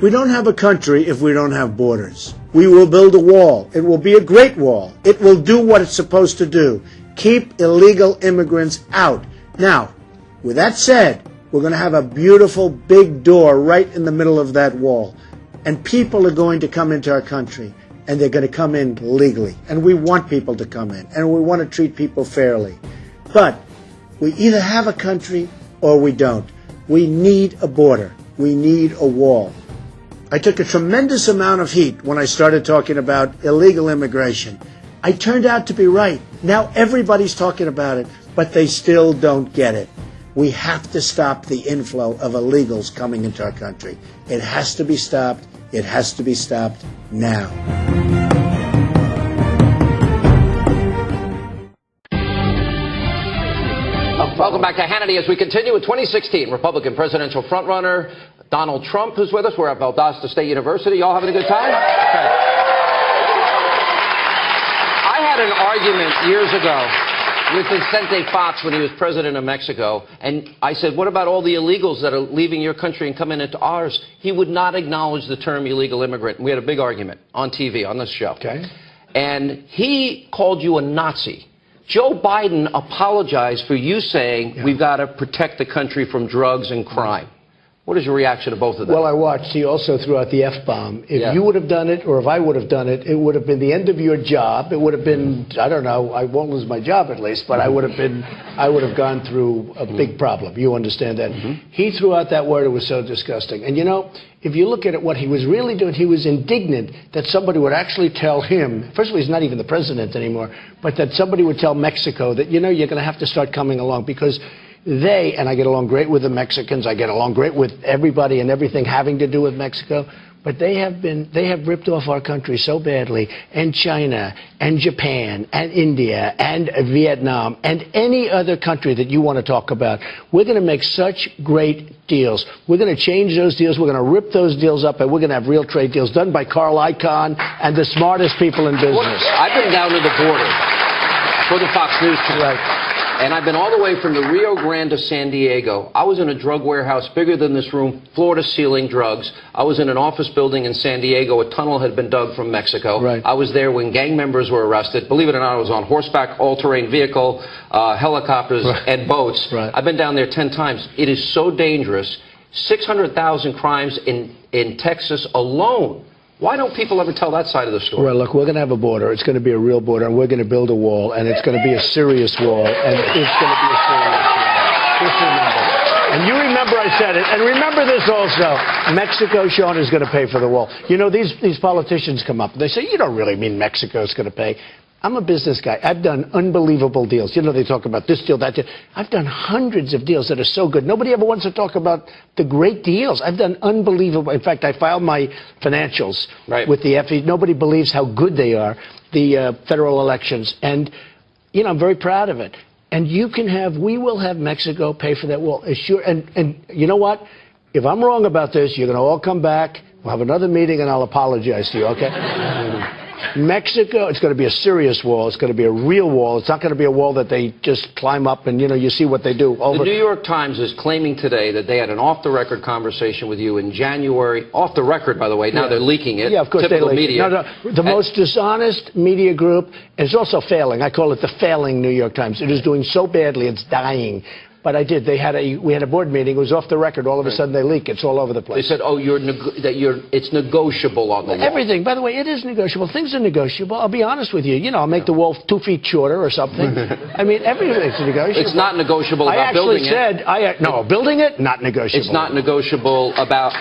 We don't have a country if we don't have borders. We will build a wall. It will be a great wall. It will do what it's supposed to do. Keep illegal immigrants out. Now, with that said, we're going to have a beautiful big door right in the middle of that wall. And people are going to come into our country, and they're going to come in legally. And we want people to come in, and we want to treat people fairly. But we either have a country or we don't. We need a border. We need a wall. I took a tremendous amount of heat when I started talking about illegal immigration. I turned out to be right. Now everybody's talking about it, but they still don't get it. We have to stop the inflow of illegals coming into our country. It has to be stopped. It has to be stopped now. Welcome back to Hannity as we continue with 2016 Republican presidential frontrunner Donald Trump, who's with us. We're at Valdosta State University. Y'all having a good time? Okay. I had an argument years ago with Vicente Fox when he was president of Mexico, and I said, what about all the illegals that are leaving your country and coming into ours? He would not acknowledge the term illegal immigrant. We had a big argument on TV, on this show. Okay. And he called you a Nazi. Joe Biden apologized for you saying we've got to protect the country from drugs and crime. What is your reaction to both of them? Well, I watched. He also threw out the F-bomb. If you would have done it, or if I would have done it, it would have been the end of your job. It would have been, I don't know, I won't lose my job at least, but I would have gone through a big problem. You understand that? He threw out that word. It was so disgusting. And, you know, if you look at it, what he was really doing, he was indignant that somebody would actually tell him, first of all, he's not even the president anymore, but that somebody would tell Mexico that, you know, you're going to have to start coming along because they, and I get along great with the Mexicans, I get along great with everybody and everything having to do with Mexico, but they have ripped off our country so badly, and China, and Japan, and India, and Vietnam, and any other country that you want to talk about. We're going to make such great deals. We're going to change those deals. We're going to rip those deals up, and we're going to have real trade deals done by Carl Icahn and the smartest people in business. I've been down to the border for the Fox News channel. Right. And I've been all the way from the Rio Grande to San Diego. I was in a drug warehouse bigger than this room, floor-to-ceiling drugs. I was in an office building in San Diego. A tunnel had been dug from Mexico. Right. I was there when gang members were arrested. Believe it or not, I was on horseback, all-terrain vehicle, helicopters, and boats. Right. I've been down there 10 times. It is so dangerous. 600,000 crimes in Texas alone. Why don't people ever tell that side of the story? Well, look, we're going to have a border. It's going to be a real border, and we're going to build a wall, and it's going to be a serious wall, and it's going to be a serious wall. Just remember. And you remember I said it. And remember this also. Mexico, Sean, is going to pay for the wall. You know, these politicians come up, and they say, you don't really mean Mexico's going to pay. I'm a business guy. I've done unbelievable deals. You know, they talk about this deal, that deal. I've done hundreds of deals that are so good. Nobody ever wants to talk about the great deals. I've done unbelievable. In fact, I filed my financials with the FE. Nobody believes how good they are, the federal elections. And, you know, I'm very proud of it. And we will have Mexico pay for that wall. And you know what? If I'm wrong about this, you're going to all come back. We'll have another meeting, and I'll apologize to you, okay? Mexico, it's going to be a serious wall. It's going to be a real wall. It's not going to be a wall that they just climb up and, you know, you see what they do. The New York Times is claiming today that they had an off-the-record conversation with you in January. Off the record, by the way. Now they're leaking it. Yeah, of course. Typical media. No. The most dishonest media group, and it's also failing. I call it the failing New York Times. It is doing so badly, it's dying. But I did. We had a board meeting. It was off the record. All of a sudden, they leak. It's all over the place. They said, "Oh, it's negotiable on the wall." Everything. By the way, it is negotiable. Things are negotiable. I'll be honest with you. You know, I'll make the wall 2 feet shorter or something. I mean, everything's negotiable. It's not negotiable about building it. Building it, not negotiable. It's not negotiable about.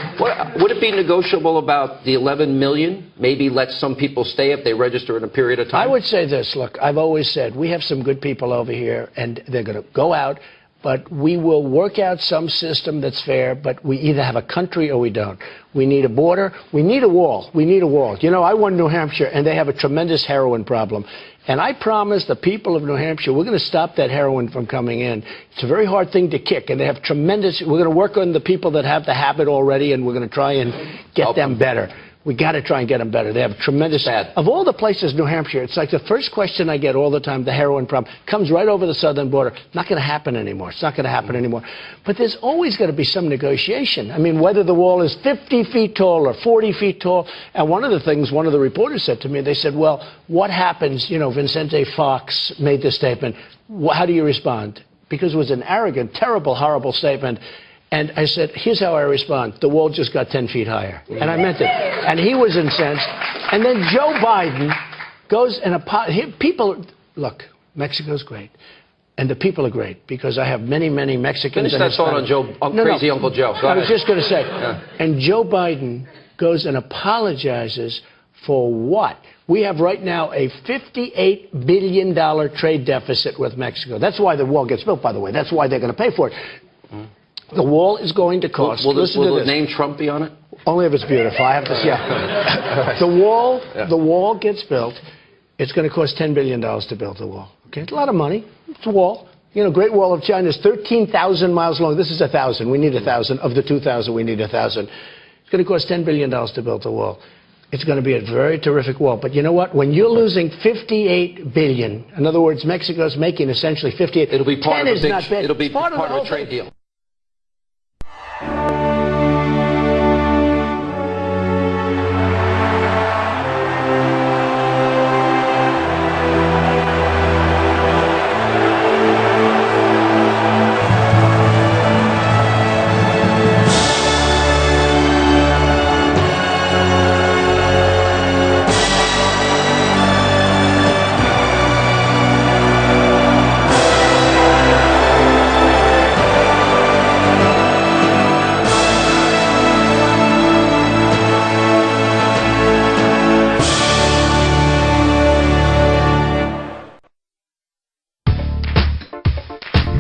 Would it be negotiable about the 11 million? Maybe let some people stay if they register in a period of time. I would say this. Look, I've always said we have some good people over here, and they're going to go out. But we will work out some system that's fair, but we either have a country or we don't. We need a border. We need a wall. We need a wall. You know, I won New Hampshire, and they have a tremendous heroin problem. And I promised the people of New Hampshire we're going to stop that heroin from coming in. It's a very hard thing to kick, and they have we're going to work on the people that have the habit already, and we're going to try and get them better. We got to try and get them better. They have tremendous. Of all the places, New Hampshire, it's like the first question I get all the time, the heroin problem, comes right over the southern border. Not going to happen anymore. It's not going to happen anymore. But there's always got to be some negotiation. I mean, whether the wall is 50 feet tall or 40 feet tall. And one of the things one of the reporters said to me, they said, well, what happens, you know, Vicente Fox made this statement. How do you respond? Because it was an arrogant, terrible, horrible statement. And I said, here's how I respond. The wall just got 10 feet higher. And I meant it. And he was incensed. And then Joe Biden goes and people, look, Mexico's great. And the people are great because I have many, many Mexicans. Finish that thought on Joe, crazy Uncle Joe. Go I ahead. was just going to say. And Joe Biden goes and apologizes for what? We have right now a $58 billion trade deficit with Mexico. That's why the wall gets built, by the way. That's why they're going to pay for it. The wall is going to cost. Will the name Trump be on it? Only if it's beautiful. I have to see. Yeah. The wall gets built. It's going to cost $10 billion to build the wall. Okay, it's a lot of money. It's a wall. You know, Great Wall of China is 13,000 miles long. This is 1,000. We need 1,000. Of the 2,000, we need 1,000. It's going to cost $10 billion to build the wall. It's going to be a very terrific wall. But you know what? When you're losing $58 billion, in other words, Mexico's making essentially 58. It'll be part of a big. It'll be part of a trade deal.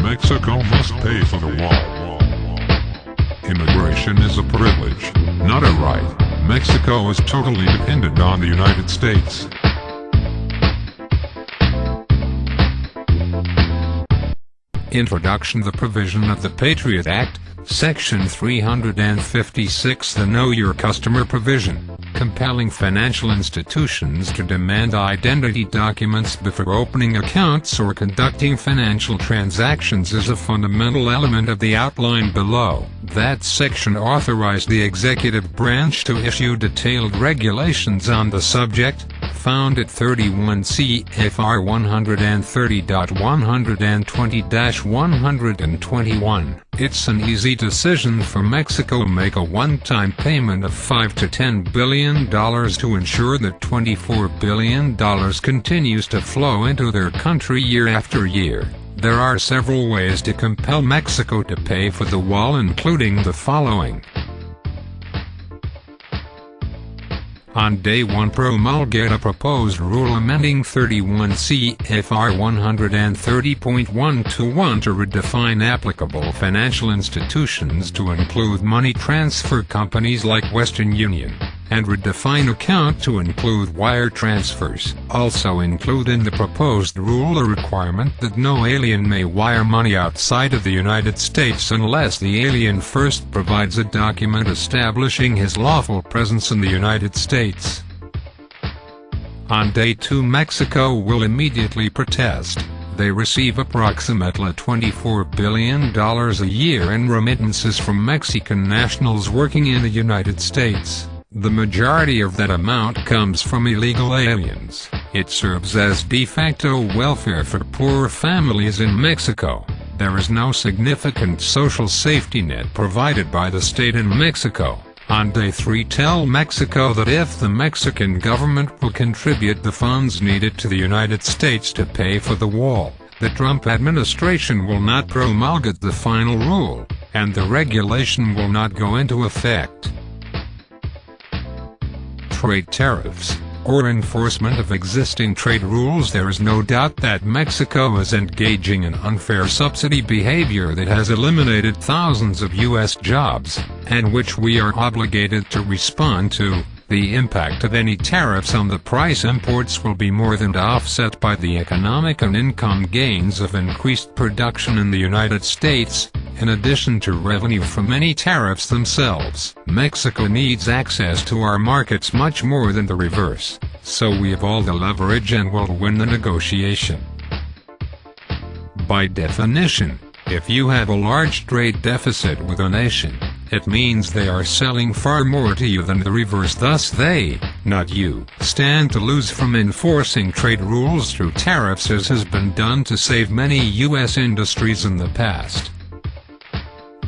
Mexico must pay for the wall. Immigration is a privilege, not a right. Mexico is totally dependent on the United States. Introduction: the provision of the Patriot Act, Section 356, the Know Your Customer provision, compelling financial institutions to demand identity documents before opening accounts or conducting financial transactions is a fundamental element of the outline below. That section authorized the executive branch to issue detailed regulations on the subject, found at 31 CFR 130.120-121. It's an easy decision for Mexico to make a one-time payment of $5 to $10 billion to ensure that $24 billion continues to flow into their country year after year. There are several ways to compel Mexico to pay for the wall, including the following. On day 1, promulgate a proposed rule amending 31 CFR 130.121 to redefine applicable financial institutions to include money transfer companies like Western Union, and redefine account to include wire transfers. Also include in the proposed rule a requirement that no alien may wire money outside of the United States unless the alien first provides a document establishing his lawful presence in the United States. On day 2, Mexico will immediately protest. They receive approximately $24 billion a year in remittances from Mexican nationals working in the United States. The majority of that amount comes from illegal aliens. It serves as de facto welfare for poor families in Mexico. There is no significant social safety net provided by the state in Mexico. On day 3, tell Mexico that if the Mexican government will contribute the funds needed to the United States to pay for the wall, the Trump administration will not promulgate the final rule, and the regulation will not go into effect. Trade tariffs, or enforcement of existing trade rules. There is no doubt that Mexico is engaging in unfair subsidy behavior that has eliminated thousands of U.S. jobs, and which we are obligated to respond to. The impact of any tariffs on the price imports will be more than offset by the economic and income gains of increased production in the United States. In addition to revenue from any tariffs themselves, Mexico needs access to our markets much more than the reverse, so we have all the leverage and will win the negotiation. By definition, if you have a large trade deficit with a nation, it means they are selling far more to you than the reverse, thus they, not you, stand to lose from enforcing trade rules through tariffs, as has been done to save many U.S. industries in the past.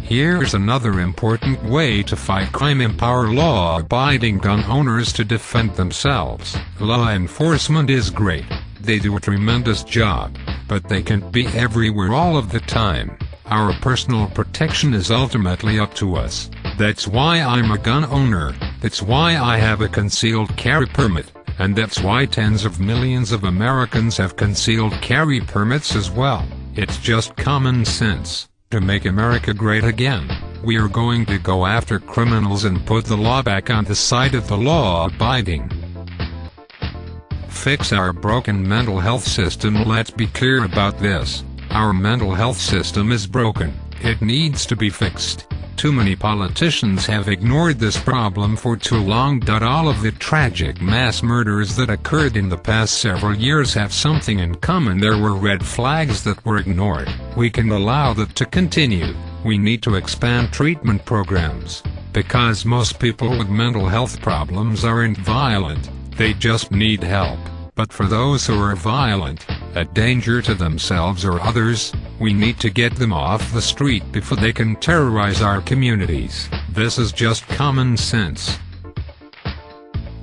Here's another important way to fight crime: empower law-abiding gun owners to defend themselves. Law enforcement is great, they do a tremendous job, but they can't be everywhere all of the time. Our personal protection is ultimately up to us. That's why I'm a gun owner, that's why I have a concealed carry permit, and that's why tens of millions of Americans have concealed carry permits as well. It's just common sense. To make America great again, we are going to go after criminals and put the law back on the side of the law-abiding. Fix our broken mental health system. Let's be clear about this. Our mental health system is broken. It needs to be fixed. Too many politicians have ignored this problem for too long. All of the tragic mass murders that occurred in the past several years have something in common. There were red flags that were ignored. We can allow that to continue. We need to expand treatment programs. Because most people with mental health problems aren't violent, they just need help. But for those who are violent, a danger to themselves or others, we need to get them off the street before they can terrorize our communities. This is just common sense.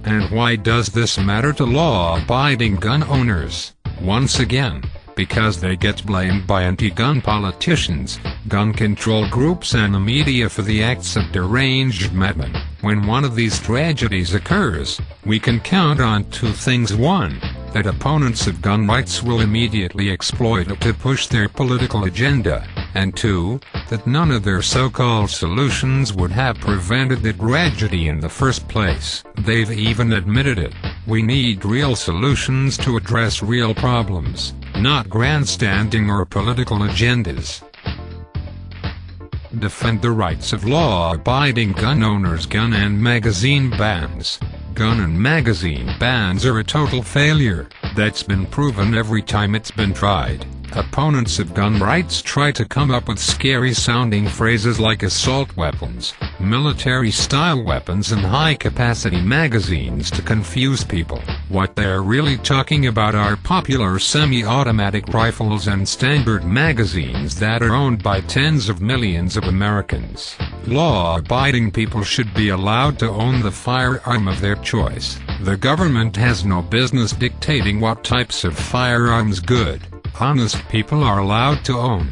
And why does this matter to law-abiding gun owners? Once again, because they get blamed by anti-gun politicians, gun control groups and the media for the acts of deranged madmen. When one of these tragedies occurs, we can count on two things: one, that opponents of gun rights will immediately exploit it to push their political agenda, and two, that none of their so-called solutions would have prevented the tragedy in the first place. They've even admitted it. We need real solutions to address real problems, not grandstanding or political agendas. Defend the rights of law-abiding gun owners. Gun and magazine bans. Gun and magazine bans are a total failure. That's been proven every time it's been tried. Opponents of gun rights try to come up with scary-sounding phrases like assault weapons, military-style weapons and high-capacity magazines to confuse people. What they're really talking about are popular semi-automatic rifles and standard magazines that are owned by tens of millions of Americans. Law-abiding people should be allowed to own the firearm of their choice. The government has no business dictating what types of firearms good, honest people are allowed to own.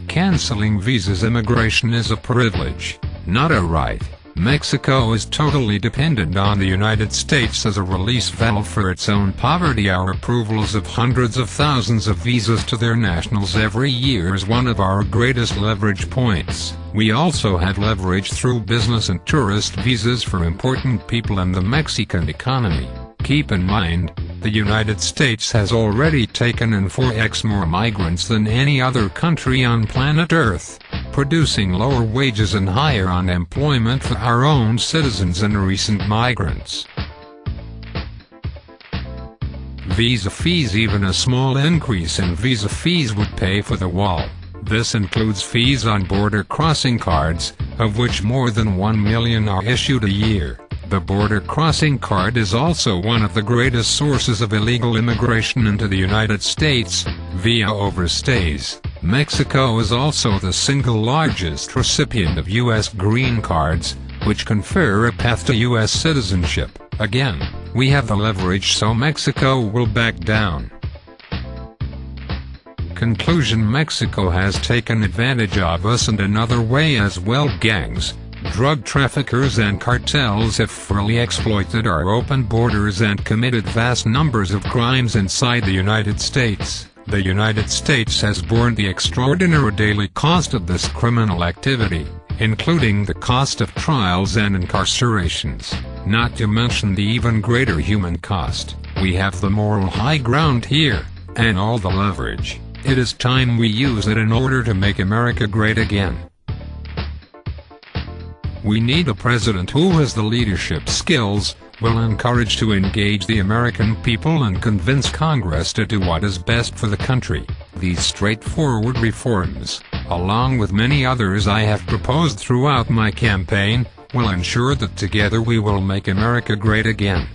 Canceling visas. Immigration is a privilege, not a right. Mexico is totally dependent on the United States as a release valve for its own poverty. Our approvals of hundreds of thousands of visas to their nationals every year is one of our greatest leverage points. We also have leverage through business and tourist visas for important people and the Mexican economy. Keep in mind, the United States has already taken in 4x more migrants than any other country on planet Earth, producing lower wages and higher unemployment for our own citizens and recent migrants. Visa fees. Even a small increase in visa fees would pay for the wall. This includes fees on border crossing cards, of which more than 1 million are issued a year. The border crossing card is also one of the greatest sources of illegal immigration into the United States, via overstays. Mexico is also the single largest recipient of U.S. green cards, which confer a path to U.S. citizenship. Again, we have the leverage, so Mexico will back down. Conclusion: Mexico has taken advantage of us in another way as well. Gangs, drug traffickers and cartels have fully exploited our open borders and committed vast numbers of crimes inside the United States. The United States has borne the extraordinary daily cost of this criminal activity, including the cost of trials and incarcerations, not to mention the even greater human cost. We have the moral high ground here, and all the leverage. It is time we use it in order to make America great again. We need a president who has the leadership skills, will encourage to engage the American people and convince Congress to do what is best for the country. These straightforward reforms, along with many others I have proposed throughout my campaign, will ensure that together we will make America great again.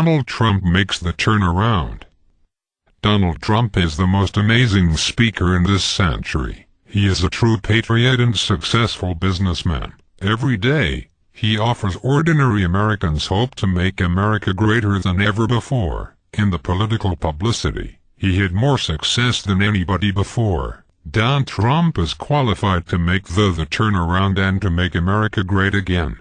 Donald Trump makes the turnaround. Donald Trump is the most amazing speaker in this century. He is a true patriot and successful businessman. Every day, he offers ordinary Americans hope to make America greater than ever before. In the political publicity, he had more success than anybody before. Donald Trump is qualified to make the turnaround and to make America great again.